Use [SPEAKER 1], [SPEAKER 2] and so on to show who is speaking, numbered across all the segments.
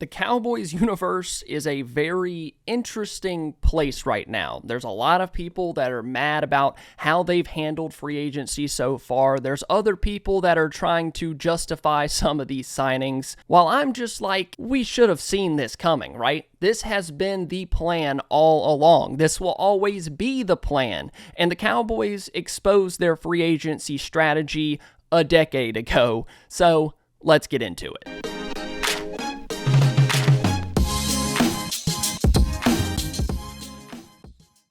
[SPEAKER 1] The Cowboys universe is a very interesting place right now. There's a lot of people that are mad about how they've handled free agency so far. There's other people that are trying to justify some of these signings. While I'm just like, we should have seen this coming, right? This has been the plan all along. This will always be the plan. And the Cowboys exposed their free agency strategy a decade ago. So let's get into it.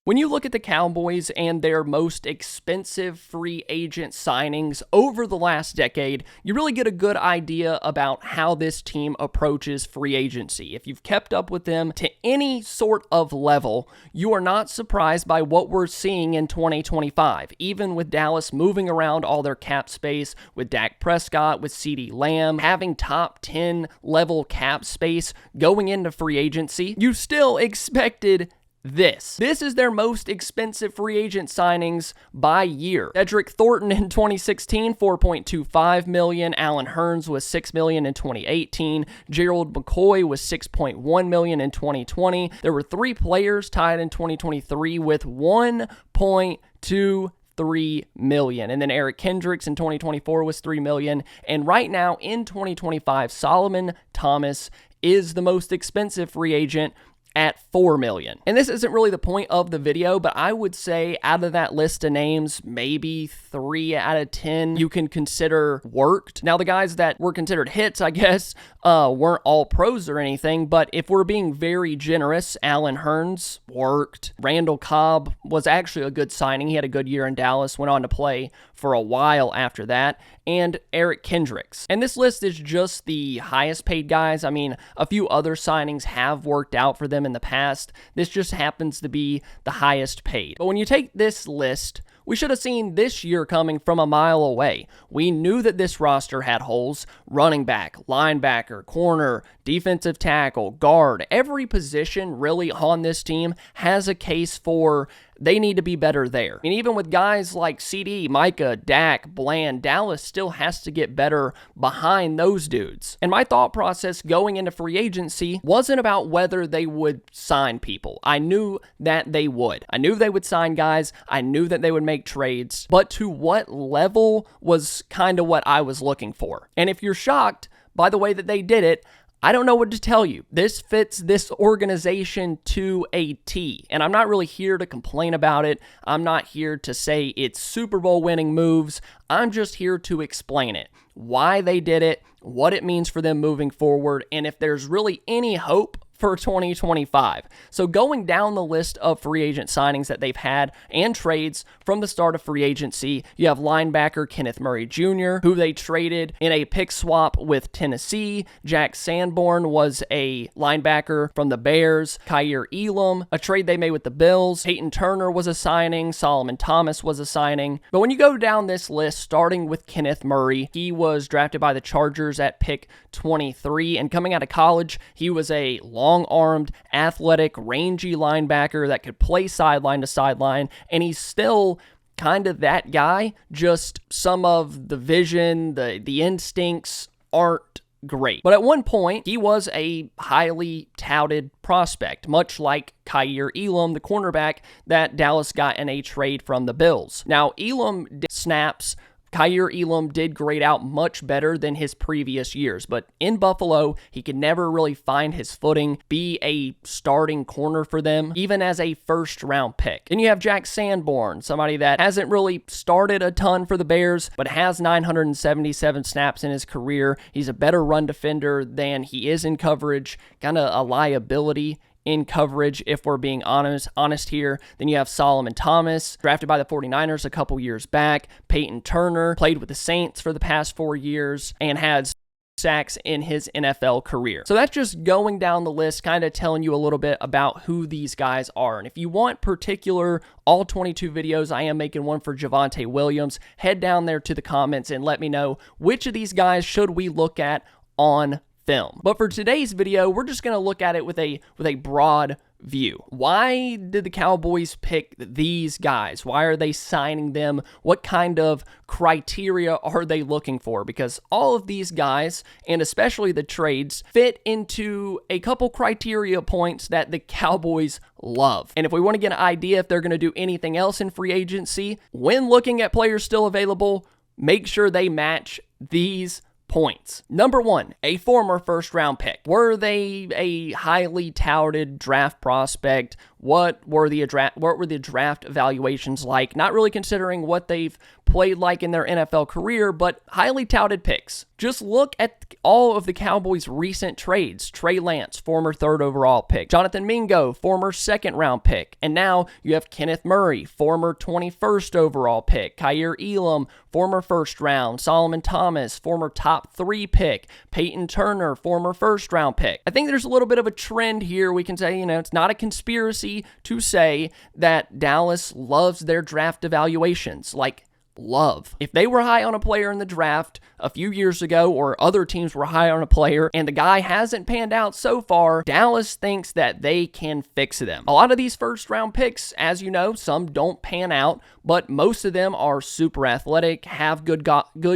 [SPEAKER 1] When you look at the Cowboys and their most expensive free agent signings over the last decade, you really get a good idea about how this team approaches free agency. If you've kept up with them to any sort of level, you are not surprised by what we're seeing in 2025. Even with Dallas moving around all their cap space, with Dak Prescott, with CeeDee Lamb, having top 10 level cap space going into free agency, you still expected this is their most expensive free agent signings by year. Cedric Thornton in 2016, $4.25 million. Allen Hurns was $6 million in 2018. Gerald McCoy was $6.1 million in 2020. There were three players tied in 2023 with $1.23 million. And then Eric Kendricks in 2024 was $3 million. And right now in 2025, Solomon Thomas is the most expensive free agent at $4 million. And this isn't really the point of the video, but I would say out of that list of names, maybe 3 out of 10 you can consider worked. Now, the guys that were considered hits, I guess, weren't all pros or anything, but if we're being very generous, Allen Hurns worked. Randall Cobb was actually a good signing. He had a good year in Dallas, went on to play for a while after that, and Eric Kendricks. And this list is just the highest paid guys. I mean, a few other signings have worked out for them in the past. This just happens to be the highest paid. But when you take this list, we should have seen this year coming from a mile away. We knew that this roster had holes: running back, linebacker, corner, defensive tackle, guard. Every position really on this team has a case for they need to be better there. And even with guys like CD, Micah, Dak, Bland, Dallas still has to get better behind those dudes. And my thought process going into free agency wasn't about whether they would sign people. I knew that they would. I knew they would sign guys. I knew that they would make trades. But to what level was kind of what I was looking for. And if you're shocked by the way that they did it, I don't know what to tell you. This fits this organization to a T. And I'm not really here to complain about it. I'm not here to say it's Super Bowl winning moves. I'm just here to explain it. Why they did it, what it means for them moving forward, and if there's really any hope for 2025. So going down the list of free agent signings that they've had and trades from the start of free agency, you have linebacker Kenneth Murray Jr., who they traded in a pick swap with Tennessee. Jack Sanborn was a linebacker from the Bears. Kaiir Elam, a trade they made with the Bills. Peyton Turner was a signing. Solomon Thomas was a signing. But when you go down this list, starting with Kenneth Murray, he was drafted by the Chargers at pick 23, and coming out of college, he was a long-armed, athletic, rangy linebacker that could play sideline to sideline, and he's still kind of that guy, just some of the vision, the instincts aren't great. But at one point, he was a highly touted prospect, much like Kaiir Elam, the cornerback that Dallas got in a trade from the Bills. Now, Elam did snaps. Kaiir Elam did grade out much better than his previous years, but in Buffalo, he could never really find his footing, be a starting corner for them, even as a first-round pick. And you have Jack Sanborn, somebody that hasn't really started a ton for the Bears, but has 977 snaps in his career. He's a better run defender than he is in coverage, kind of a liability in coverage, if we're being honest here. Then you have Solomon Thomas, drafted by the 49ers a couple years back. Peyton Turner played with the Saints for the past 4 years and had sacks in his NFL career. So that's just going down the list, kind of telling you a little bit about who these guys are. And if you want particular all 22 videos, I am making one for Javonte Williams. Head down there to the comments and let me know which of these guys should we look at on film. But for today's video, we're just going to look at it with a broad view. Why did the Cowboys pick these guys? Why are they signing them? What kind of criteria are they looking for? Because all of these guys, and especially the trades, fit into a couple criteria points that the Cowboys love. And if we want to get an idea if they're going to do anything else in free agency, when looking at players still available, make sure they match these points. Number one, a former first-round pick. Were they a highly touted draft prospect? What were the draft evaluations like? Not really considering what they've played like in their NFL career, but highly touted picks. Just look at all of the Cowboys' recent trades. Trey Lance, former 3rd overall pick. Jonathan Mingo, former 2nd round pick. And now you have Kenneth Murray, former 21st overall pick. Kaiir Elam, former 1st round. Solomon Thomas, former top 3 pick. Peyton Turner, former 1st round pick. I think there's a little bit of a trend here. We can say, it's not a conspiracy to say that Dallas loves their draft evaluations. Love. If they were high on a player in the draft a few years ago, or other teams were high on a player, and the guy hasn't panned out so far, Dallas thinks that they can fix them. A lot of these first-round picks, as you know, some don't pan out, but most of them are super athletic, have good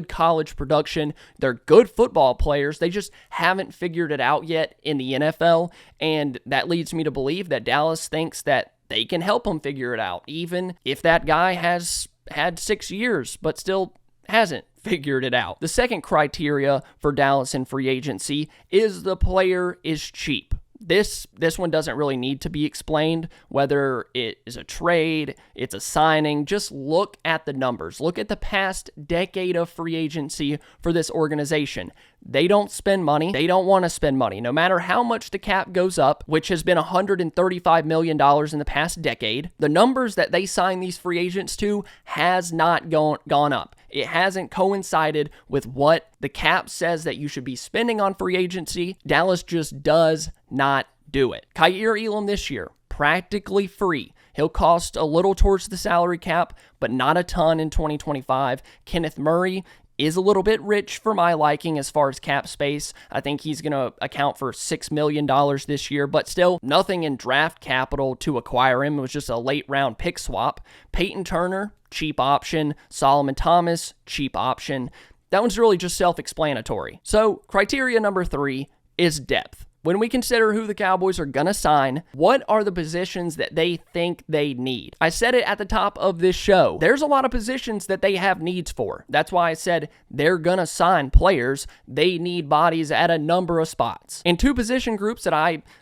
[SPEAKER 1] college production, they're good football players, they just haven't figured it out yet in the NFL, and that leads me to believe that Dallas thinks that they can help them figure it out, even if that guy has had 6 years, but still hasn't figured it out. The second criteria for Dallas in free agency is the player is cheap. This one doesn't really need to be explained, whether it is a trade, it's a signing. Just look at the numbers. Look at the past decade of free agency for this organization. They don't spend money. They don't want to spend money. No matter how much the cap goes up, which has been $135 million in the past decade, the numbers that they sign these free agents to has not gone up. It hasn't coincided with what the cap says that you should be spending on free agency. Dallas just does not do it. Kaiir Elam this year, practically free. He'll cost a little towards the salary cap, but not a ton in 2025. Kenneth Murray is a little bit rich for my liking as far as cap space. I think he's going to account for $6 million this year, but still nothing in draft capital to acquire him. It was just a late round pick swap. Peyton Turner, cheap option. Solomon Thomas, cheap option. That one's really just self-explanatory. So criteria number 3 is depth. When we consider who the Cowboys are going to sign, what are the positions that they think they need? I said it at the top of this show. There's a lot of positions that they have needs for. That's why I said they're going to sign players. They need bodies at a number of spots. In 2 position groups that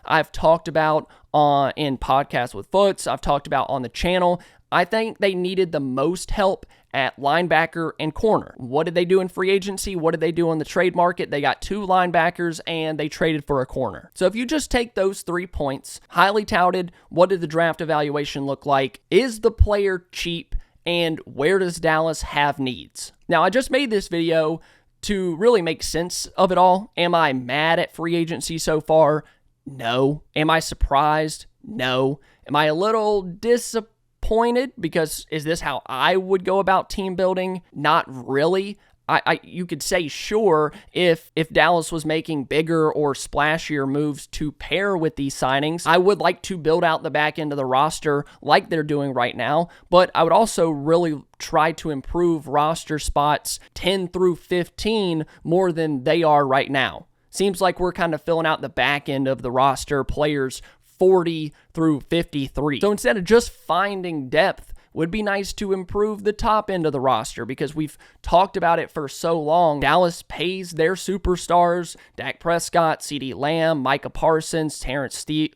[SPEAKER 1] I've talked about in Podcasts with Foots, I've talked about on the channel, I think they needed the most help at linebacker and corner. What did they do in free agency? What did they do on the trade market? They got 2 linebackers and they traded for a corner. So if you just take those 3 points, highly touted, what did the draft evaluation look like? Is the player cheap? And where does Dallas have needs? Now, I just made this video to really make sense of it all. Am I mad at free agency so far? No. Am I surprised? No. Am I a little disappointed? Because is this how I would go about team building? Not really. You could say sure if Dallas was making bigger or splashier moves to pair with these signings. I would like to build out the back end of the roster like they're doing right now, but I would also really try to improve roster spots 10 through 15 more than they are right now. Seems like we're kind of filling out the back end of the roster, players 40 through 53. So instead of just finding depth, would be nice to improve the top end of the roster because we've talked about it for so long. Dallas pays their superstars, Dak Prescott, CeeDee Lamb, Micah Parsons, Terrence Steele.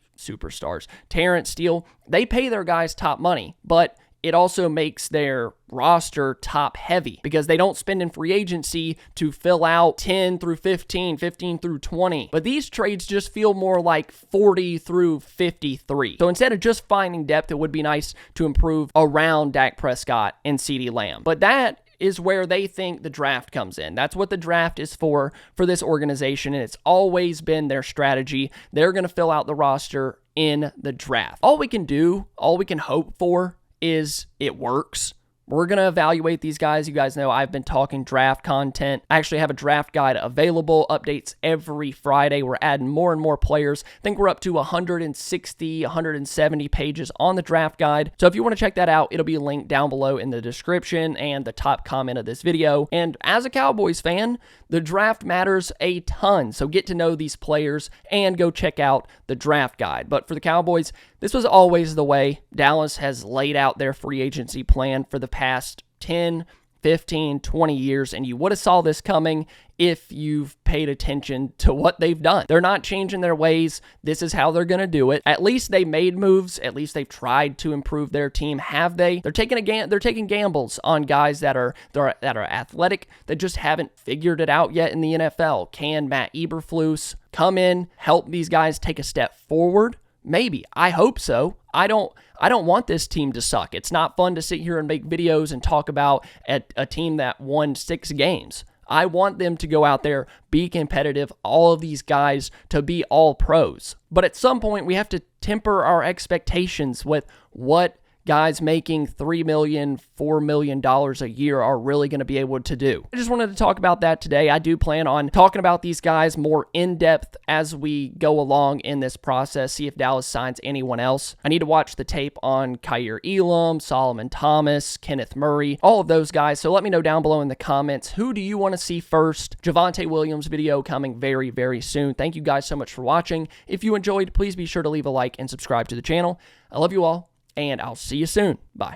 [SPEAKER 1] They pay their guys top money, but it also makes their roster top heavy because they don't spend in free agency to fill out 10 through 15, 15 through 20. But these trades just feel more like 40 through 53. So instead of just finding depth, it would be nice to improve around Dak Prescott and CeeDee Lamb. But that is where they think the draft comes in. That's what the draft is for this organization, and it's always been their strategy. They're going to fill out the roster in the draft. All we can hope for is it works. We're going to evaluate these guys. You guys know I've been talking draft content. I actually have a draft guide available, updates every Friday. We're adding more and more players. I think we're up to 160, 170 pages on the draft guide. So if you want to check that out, it'll be linked down below in the description and the top comment of this video. And as a Cowboys fan, the draft matters a ton. So get to know these players and go check out the draft guide. But for the Cowboys, this was always the way. Dallas has laid out their free agency plan for the past 10, 15, 20 years, and you would have saw this coming if you've paid attention to what they've done. They're not changing their ways. This is how they're going to do it. At least they made moves. At least they've tried to improve their team. Have they? They're taking gambles on guys that are athletic that just haven't figured it out yet in the NFL. Can Matt Eberflus come in, help these guys take a step forward? Maybe. I hope so. I don't want this team to suck. It's not fun to sit here and make videos and talk about a team that won 6 games. I want them to go out there, be competitive, all of these guys to be all pros. But at some point, we have to temper our expectations with what guys making $3 million, $4 million a year are really going to be able to do. I just wanted to talk about that today. I do plan on talking about these guys more in depth as we go along in this process, see if Dallas signs anyone else. I need to watch the tape on Kaiir Elam, Solomon Thomas, Kenneth Murray, all of those guys. So let me know down below in the comments, who do you want to see first? Javonte Williams video coming very, very soon. Thank you guys so much for watching. If you enjoyed, please be sure to leave a like and subscribe to the channel. I love you all, and I'll see you soon. Bye.